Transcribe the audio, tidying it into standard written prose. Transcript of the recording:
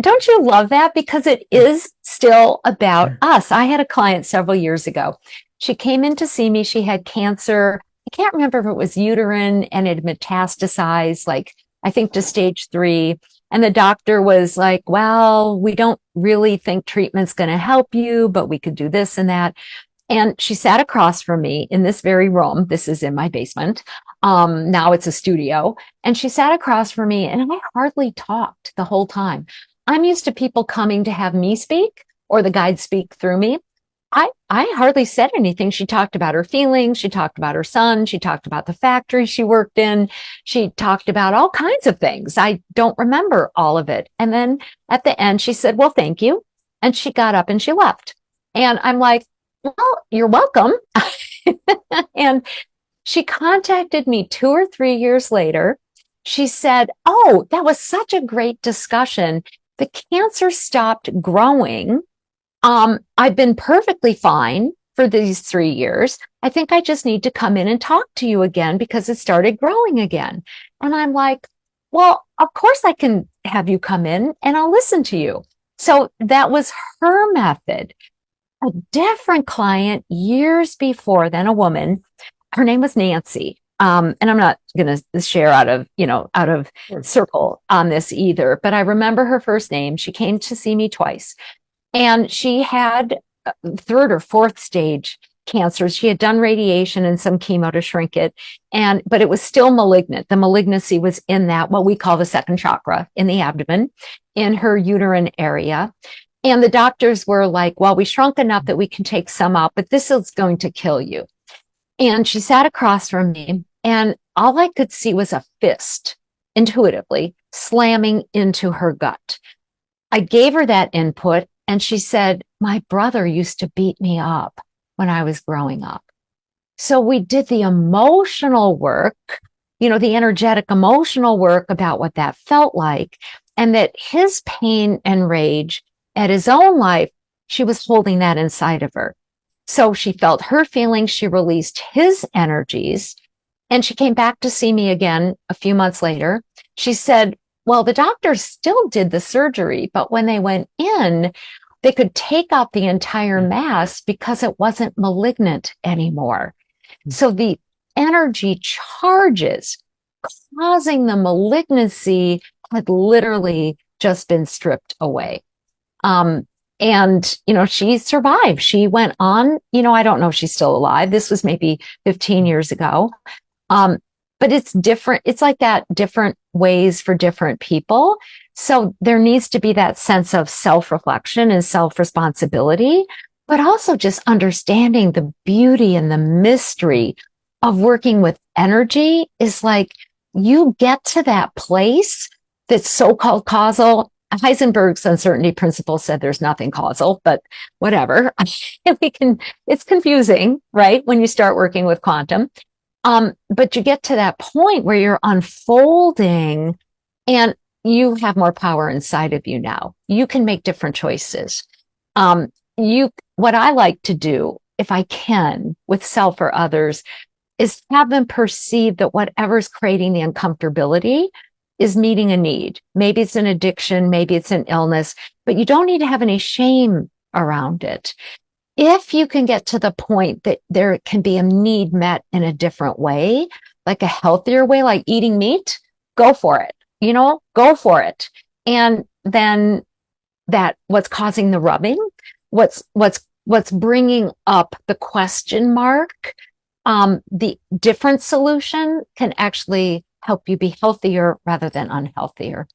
don't you love that? Because it is still about us. I had a client several years ago. She came in to see me. She had cancer. I can't remember if it was uterine and it metastasized, like I think to stage 3. And the doctor was like, well, we don't really think treatment's going to help you, but we could do this and that. And she sat across from me in this very room. This is in my basement. Now it's a studio. And she sat across from me and I hardly talked the whole time. I'm used to people coming to have me speak or the guide speak through me. I hardly said anything. She talked about her feelings. She talked about her son. She talked about the factory she worked in. She talked about all kinds of things. I don't remember all of it. And then at the end, she said, well, thank you. And she got up and she left. And I'm like, well, you're welcome. And she contacted me 2 or 3 years later. She said, oh, that was such a great discussion. The cancer stopped growing. I've been perfectly fine for these 3 years. I think I just need to come in and talk to you again because it started growing again. And I'm like, well, of course I can have you come in and I'll listen to you. So that was her method. A different client years before then, a woman, her name was Nancy. And I'm not going to share out of circle on this either, but I remember her first name. She came to see me twice. And she had 3rd or 4th stage cancer. She had done radiation and some chemo to shrink it. But it was still malignant. The malignancy was in that, what we call the second chakra in the abdomen, in her uterine area. And the doctors were like, well, we shrunk enough that we can take some out, but this is going to kill you. And she sat across from me and all I could see was a fist intuitively slamming into her gut. I gave her that input. And she said, my brother used to beat me up when I was growing up. So we did the emotional work, the energetic emotional work about what that felt like. And that his pain and rage at his own life, she was holding that inside of her. So she felt her feelings. She released his energies. And she came back to see me again a few months later. She said, well, the doctors still did the surgery, but when they went in, they could take out the entire mass because it wasn't malignant anymore. So the energy charges causing the malignancy had literally just been stripped away. And, she survived. She went on, I don't know if she's still alive. This was maybe 15 years ago. But it's different. It's like that different ways for different people. So there needs to be that sense of self-reflection and self-responsibility, but also just understanding the beauty and the mystery of working with energy is like you get to that place that's so-called causal. Heisenberg's uncertainty principle said there's nothing causal, but whatever. It's confusing, right? When you start working with quantum. But you get to that point where you're unfolding and you have more power inside of you now. You can make different choices. What I like to do, if I can, with self or others, is have them perceive that whatever's creating the uncomfortability is meeting a need. Maybe it's an addiction, maybe it's an illness, but you don't need to have any shame around it. If you can get to the point that there can be a need met in a different way, like a healthier way, like eating meat, go for it, go for it. And then what's causing the rubbing, what's bringing up the question mark, the different solution can actually help you be healthier rather than unhealthier.